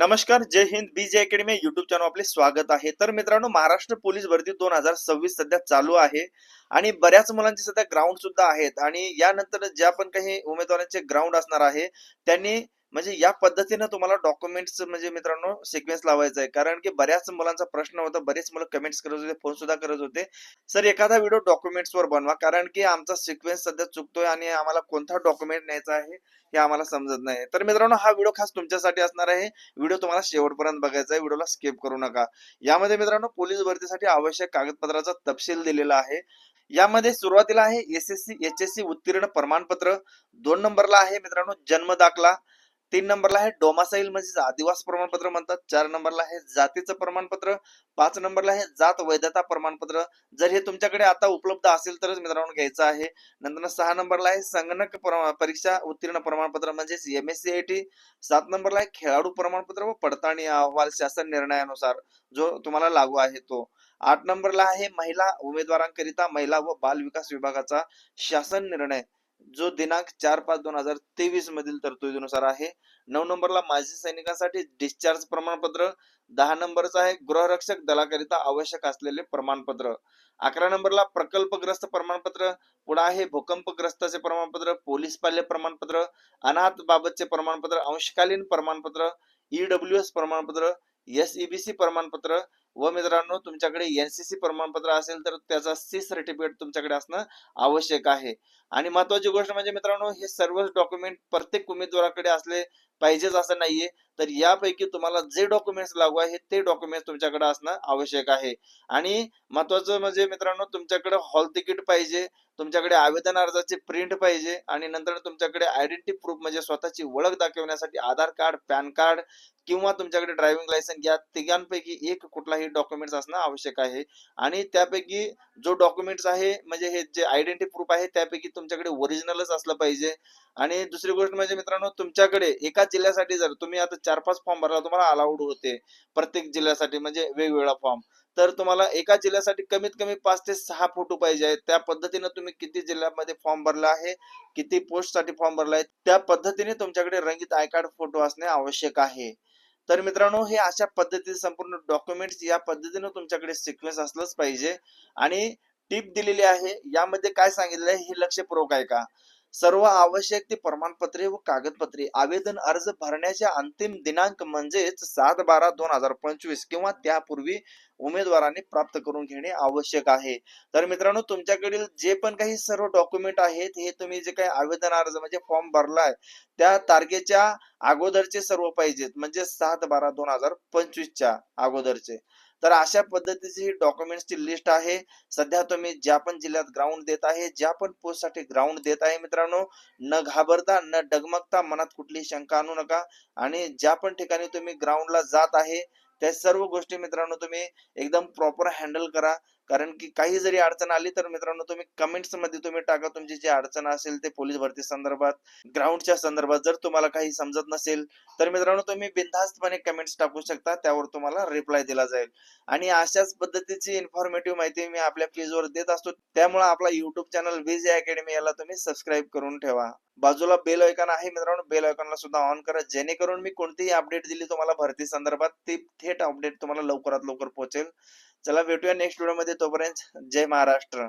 नमस्कार, जय हिंद. बीजे academy YouTube channel आपले स्वागत आहे. तर मित्रांनो, महाराष्ट्र पोलीस भरती 2026 सध्या चालू आहे आणि बऱ्याच मुलांचे सध्या ग्राउंड सुद्धा आहेत आणि यानंतर ज्या पण काही उमेदवारांचे ग्राउंड असणार आहे त्यांनी म्हणजे या पद्धतीने तुम्हाला डॉक्युमेंट्स म्हणजे मित्रांनो सिक्वेन्स लावायचा आहे. कारण की बऱ्याच मुलांचा प्रश्न होता, बरेच मुलं कमेंट्स करत होते, फोन सुद्धा करत होते, सर एखादा व्हिडिओ डॉक्युमेंट्स वर बनवा, कारण की आमचा सिक्वेन्स सध्या चुकतोय आणि आम्हाला कोणता डॉक्युमेंट न्यायचा आहे हे आम्हाला समजत नाही. तर मित्रांनो, हा व्हिडिओ खास तुमच्यासाठी असणार आहे. व्हिडिओ तुम्हाला शेवटपर्यंत बघायचा आहे, व्हिडिओला स्किप करू नका. यामध्ये मित्रांनो पोलीस भरतीसाठी आवश्यक कागदपत्राचा तपशील दिलेला आहे. यामध्ये सुरुवातीला आहे एसएससी एचएससी उत्तीर्ण प्रमाणपत्र, 2 नंबरला आहे मित्रांनो जन्म दाखला, 3 नंबरला आहे डोमासाईल म्हणजे आदिवासी प्रमाणपत्र म्हणतात, 4 नंबरला आहे जातीचं प्रमाणपत्र, 5 नंबरला आहे जात वैधता प्रमाणपत्र. जर हे तुमच्याकडे आता उपलब्ध असेल तरच मित्रांनो घ्यायचं आहे. नंतर 6 नंबरला आहे संगणक परीक्षा उत्तीर्ण प्रमाणपत्र म्हणजेच MSCIT. 7 नंबरला आहे खेळाडू प्रमाणपत्र व पडताळणी अहवाल शासन निर्णयानुसार जो तुम्हाला लागू आहे तो. 8 नंबरला आहे महिला उमेदवारांकरिता महिला व बाल विकास विभागाचा शासन निर्णय जो दिनांक 4/5/2023 मधील तरतुदीनुसार आहे. 9 नंबरला माजी सैनिकांसाठी डिस्चार्ज प्रमाणपत्र. 10 नंबरचा आहे गृहरक्षक दलाकरिता आवश्यक असलेले प्रमाणपत्र. 11 नंबरला प्रकल्पग्रस्त प्रमाणपत्र. पुढे आहे भूकंपग्रस्ताचे प्रमाणपत्र, पोलीस पाल्य प्रमाणपत्र, अनाथ बाबतचे प्रमाणपत्र, अंशकालीन प्रमाणपत्र, EWS प्रमाणपत्र, SEBC प्रमाणपत्र व मित्रांनो तुमच्याकडे NCC प्रमाणपत्र असेल तर त्याचा C सर्टिफिकेट तुमच्याकडे असणं आवश्यक आहे. आणि महत्वाची गोष्ट म्हणजे मित्रांनो, हे सर्व डॉक्युमेंट प्रत्येक उमेदवाराकडे असले पाहिजेच असं नाहीये. तर यापैकी तुम्हाला जे डॉक्युमेंट्स लागू आहे ते डॉक्युमेंट्स तुमच्याकडे असणं आवश्यक आहे. आणि महत्वाचं म्हणजे मित्रांनो, तुमच्याकडे हॉल तिकीट पाहिजे, तुमच्याकडे आवेदन अर्जाची प्रिंट पाहिजे आणि नंतर तुमच्याकडे आयडेंटिटी प्रूफ म्हणजे स्वतःची ओळख दाखवण्यासाठी आधार कार्ड, पॅन कार्ड किंवा तुमच्याकडे ड्रायव्हिंग लायसन्स या तिघांपैकी एक कुठलाही डॉक्युमेंट्स असणं आवश्यक आहे. आणि त्यापैकी जो डॉक्युमेंट्स आहे म्हणजे हे जे आयडेंटिटी प्रूफ आहे त्यापैकी तुमच्याकडे ओरिजिनलच असलं पाहिजे. आणि दुसरी गोष्ट म्हणजे मित्रांनो, तुमच्याकडे एका जिल्ह्यासाठी जर तुम्ही आता 4-5 फॉर्म भरला, तुम्हाला अलाउड होते प्रत्येक जिल्ह्यासाठी म्हणजे वेगवेगळा फॉर्म, तर तुम्हाला एका जिल्ह्यासाठी कमीत कमी 5 ते 6 फोटो पाहिजे आहेत. त्या पद्धतीने तुम्ही किती जिल्ह्यामध्ये फॉर्म भरला आहे, किती पोस्ट साठी फॉर्म भरला आहे, त्या पद्धतीने तुमच्याकडे रंगीत आय कार्ड फोटो असणे आवश्यक आहे. तर मित्रांनो, हे अशा पद्धतीचे संपूर्ण डॉक्युमेंट्स या पद्धतीने तुमच्याकडे सिक्वेन्स असलंच पाहिजे. आणि टिप दिलेली आहे, यामध्ये काय सांगितलं आहे हे लक्षपूर्वक आहे का. सर्व आवश्यक ती प्रमाणपत्रे व कागदपत्रे आवेदन अर्ज भरण्याच्या अंतिम दिनांक म्हणजेच 7/12/2025 किंवा त्यापूर्वी उमेदवारांनी प्राप्त करून घेणे आवश्यक आहे. तर मित्रांनो, तुमच्याकडील जे पण काही सर्व डॉक्युमेंट आहेत हे तुम्ही जे काही आवेदन अर्ज म्हणजे फॉर्म भरलाय त्या तारखेच्या अगोदरचे सर्व पाहिजेत, म्हणजे 7/12/2025च्या अगोदरचे. तर अशा पद्धतीची ही डॉक्युमेंट्सची लिस्ट आहे. सध्या तुम्ही ज्या पण जिल्ह्यात ग्राउंड देत आहे, ज्या पण पोस्ट साठी ग्राउंड देत आहे मित्रांनो, न घाबरता न डगमगता मनात कुठली शंका आणू नका. आणि ज्या पण ठिकाणी तुम्ही ग्राउंडला जात आहे त्या सर्व गोष्टी मित्रांनो तुम्ही एकदम प्रॉपर हँडल करा. कारण की काही जरी अडचण आली तर मित्रांनो तुम्ही कमेंट्स मध्ये तुम्ही टाका तुमची जी अडचण असेल ते पोलीस भरती संदर्भात, ग्राउंडच्या संदर्भात. जर तुम्हाला काही समजत नसेल तर मित्रांनो तुम्ही बिनधास्तपणे कमेंट्स टाकू शकता, त्यावर तुम्हाला रिप्लाय दिला जाईल. आणि अशाच पद्धतीची इन्फॉर्मेटिव्ह माहिती मी आपल्या पेजवर देत असतो, त्यामुळे आपला युट्यूब चॅनल बीजे अकॅडमी याला तुम्ही सबस्क्राईब करून ठेवा. बाजूला बेल आयकॉन आहे मित्रांनो, बेल आयकॉनला सुद्धा ऑन करा, जेणेकरून मी कोणतीही अपडेट दिली तुम्हाला भरती संदर्भात ती थेट अपडेट तुम्हाला लवकरात लवकर पोहोचेल. चला भेटूया नेक्स्ट व्हिडिओ मध्ये, तोपर्यंत जय महाराष्ट्र.